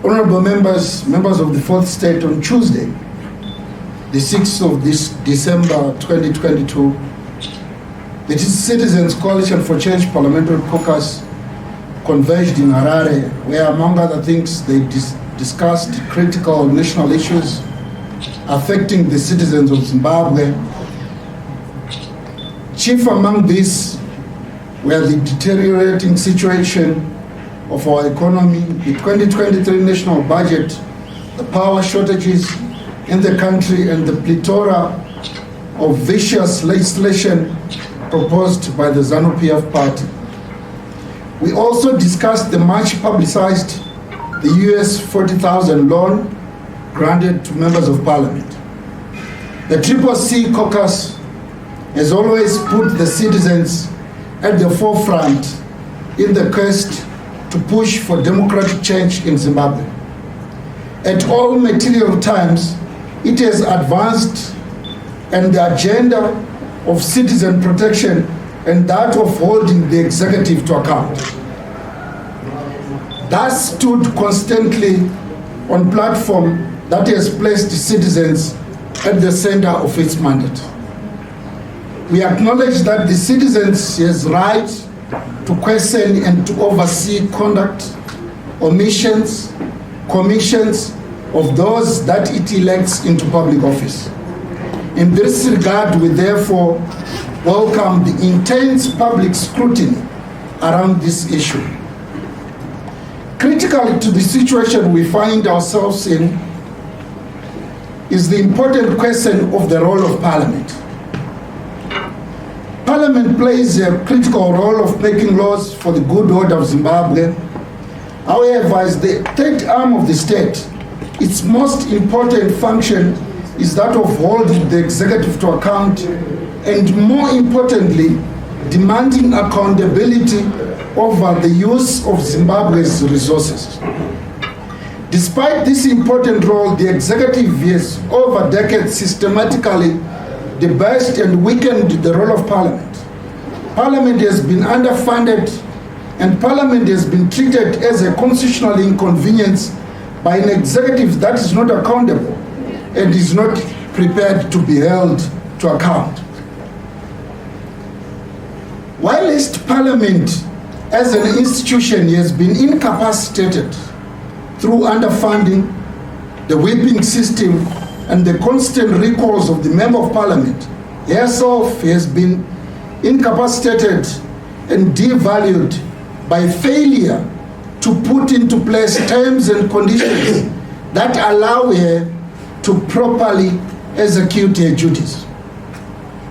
Honorable members of the Fourth State, on Tuesday, the 6th of this December 2022, the Citizens Coalition for Change Parliamentary Caucus converged in Harare, where, among other things, they discussed critical national issues affecting the citizens of Zimbabwe. Chief among these were the deteriorating situation of our economy, the 2023 national budget, the power shortages in the country, and the plethora of vicious legislation proposed by the ZANU-PF party. We also discussed the much publicized the US 40,000 loan granted to members of parliament. The CCC caucus has always put the citizens at the forefront in the quest to push for democratic change in Zimbabwe. At all material times, it has advanced and the agenda of citizen protection and that of holding the executive to account. Thus stood constantly on platform that has placed citizens at the center of its mandate. We acknowledge that the citizens has right to question and to oversee conduct, omissions, commissions of those that it elects into public office. In this regard, we therefore welcome the intense public scrutiny around this issue. Critical to the situation we find ourselves in is the important question of the role of Parliament. Parliament plays a critical role of making laws for the good order of Zimbabwe. However, as the third arm of the state, its most important function is that of holding the executive to account and, more importantly, demanding accountability over the use of Zimbabwe's resources. Despite this important role, the executive has over decades systematically debased and weakened the role of Parliament. Parliament has been underfunded and Parliament has been treated as a constitutional inconvenience by an executive that is not accountable and is not prepared to be held to account. Whilst Parliament as an institution has been incapacitated through underfunding, the whipping system, and the constant recalls of the Member of Parliament herself has been incapacitated and devalued by failure to put into place terms and conditions that allow her to properly execute her duties.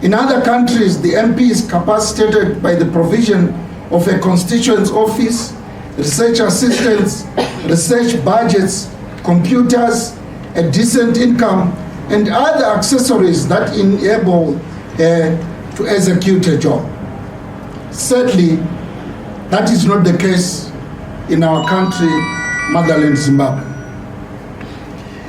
In other countries, the MP is capacitated by the provision of a constituents office, research assistants, research budgets, computers, a decent income, and other accessories that enable her to execute her job. Sadly, that is not the case in our country, motherland Zimbabwe.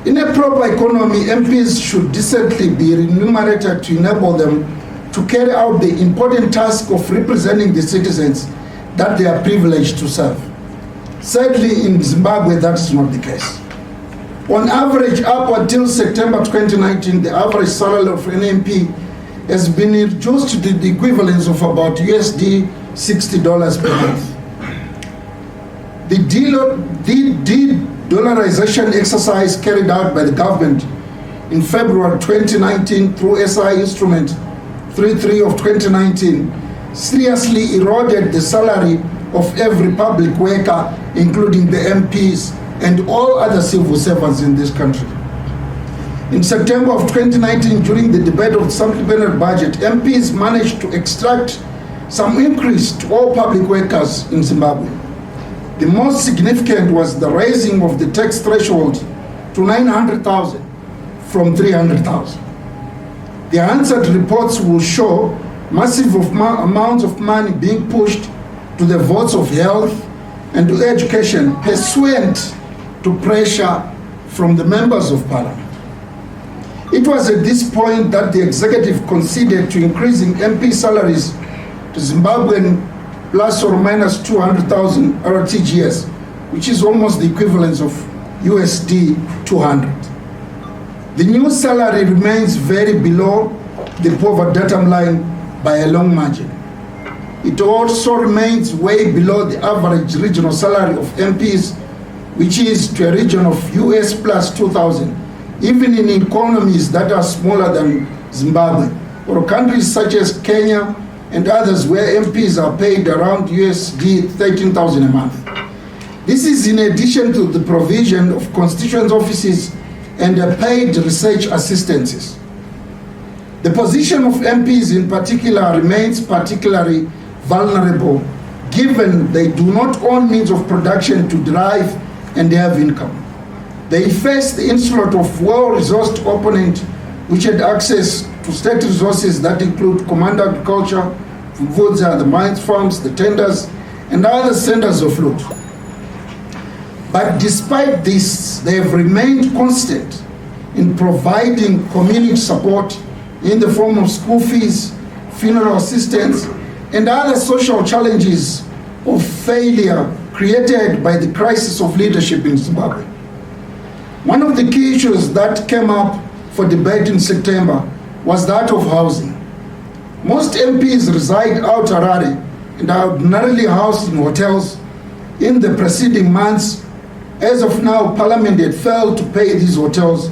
In a proper economy, MPs should decently be remunerated to enable them to carry out the important task of representing the citizens that they are privileged to serve. Sadly, in Zimbabwe, that is not the case. On average, up until September 2019, the average salary of an MP has been reduced to the equivalence of about USD $60 per month. The de-dollarization exercise carried out by the government in February 2019 through SI Instrument 33 of 2019 seriously eroded the salary of every public worker, including the MPs and all other civil servants in this country. In September of 2019, during the debate of the supplementary budget, MPs managed to extract some increase to all public workers in Zimbabwe. The most significant was the raising of the tax threshold to 900,000 from 300,000. The answered reports will show massive amounts of money being pushed to the votes of health and to education pursuant to pressure from the members of Parliament. It was at this point that the executive considered to increasing MP salaries to Zimbabwean plus or minus 200,000 RTGS, which is almost the equivalence of USD 200. The new salary remains very below the poverty datum line by a long margin. It also remains way below the average regional salary of MPs, which is to a region of US plus 2,000, even in economies that are smaller than Zimbabwe, or countries such as Kenya and others where MPs are paid around USD 13,000 a month. This is in addition to the provision of constituent offices and paid research assistances. The position of MPs in particular remains particularly vulnerable, given they do not own means of production to derive and have income. They face the onslaught of well-resourced opponents which had access to state resources that include command agriculture, Vudza, the mines farms, the tenders, and other centers of loot. But despite this, they have remained constant in providing community support in the form of school fees, funeral assistance, and other social challenges of failure created by the crisis of leadership in Zimbabwe. One of the key issues that came up for debate in September was that of housing. Most MPs reside out Harare and are ordinarily housed in hotels. In the preceding months, as of now, Parliament had failed to pay these hotels,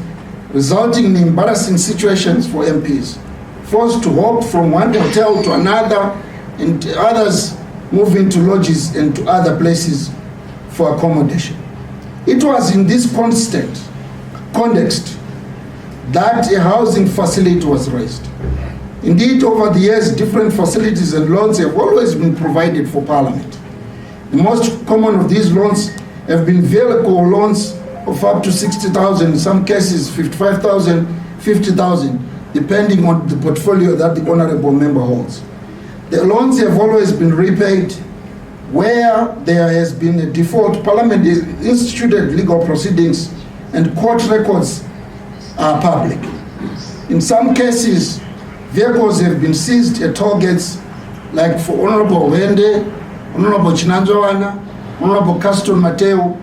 resulting in embarrassing situations for MPs, forced to hop from one hotel to another, and others move into lodges and to other places for accommodation. It was in this context that a housing facility was raised. Indeed, over the years, different facilities and loans have always been provided for Parliament. The most common of these loans have been vehicle loans of up to 60,000, in some cases 55,000, 50,000, depending on the portfolio that the honorable member holds. The loans have always been repaid. Where there has been a default, Parliament has instituted legal proceedings and court records are public. In some cases, vehicles have been seized at toll gates, like for Honorable Wende, Honorable Chinanzowana, Honorable Caston Mateo,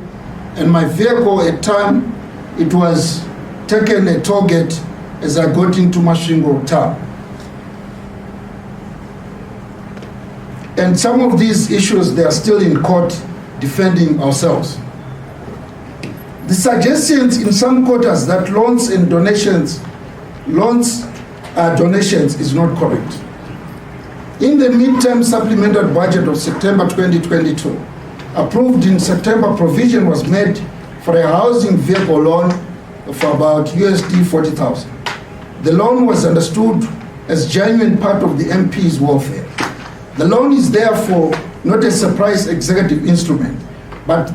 and my vehicle at time, it was taken at toll gate as I got into Masvingo town. And some of these issues, they are still in court defending ourselves. The suggestions in some quarters that loans are donations is not correct. In the midterm supplemental budget of September 2022, approved in September, provision was made for a housing vehicle loan of about USD 40,000. The loan was understood as genuine part of the MP's welfare. The loan is therefore not a surprise executive instrument, but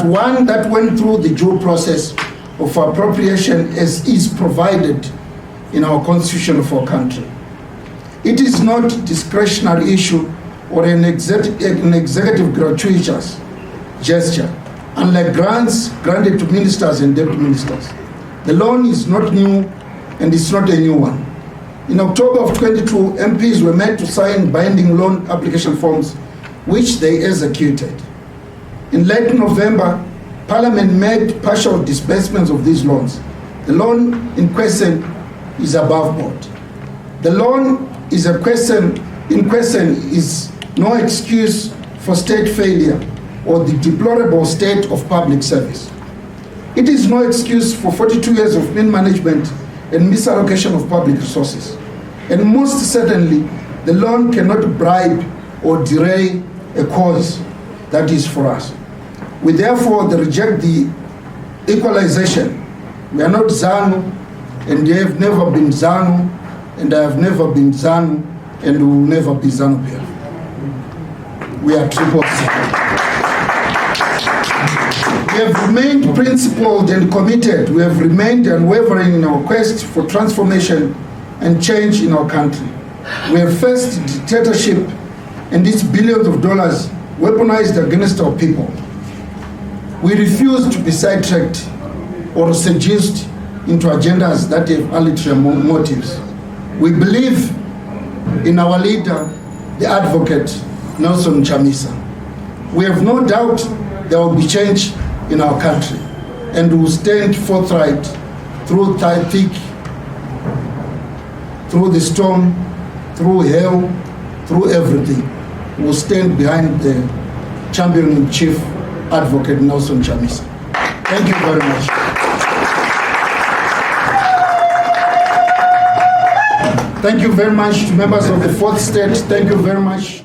one that went through the due process of appropriation as is provided in our constitution of our country. It is not a discretionary issue or an executive gratuitous gesture, unlike grants granted to ministers and deputy ministers. The loan is not new and it's not a new one. In October of 22, MPs were made to sign binding loan application forms, which they executed. In late November, Parliament made partial disbursements of these loans. The loan in question is above board. The loan is is no excuse for state failure or the deplorable state of public service. It is no excuse for 42 years of mean management and misallocation of public resources. And most certainly, the loan cannot bribe or derail a cause that is for us. We therefore reject the equalization. We are not ZANU, and they have never been ZANU, and I have never been ZANU, and we will never be ZANU-PF. We are triple C. We have remained principled and committed. We have remained unwavering in our quest for transformation and change in our country. We have faced dictatorship and its billions of dollars weaponized against our people. We refuse to be sidetracked or seduced into agendas that have ulterior motives. We believe in our leader, the advocate, Nelson Chamisa. We have no doubt there will be change in our country. And we will stand forthright through thick, through the storm, through hell, through everything. We will stand behind the champion-in-chief, Advocate Nelson Chamisa. Thank you very much. Thank you very much to members of the fourth state. Thank you very much.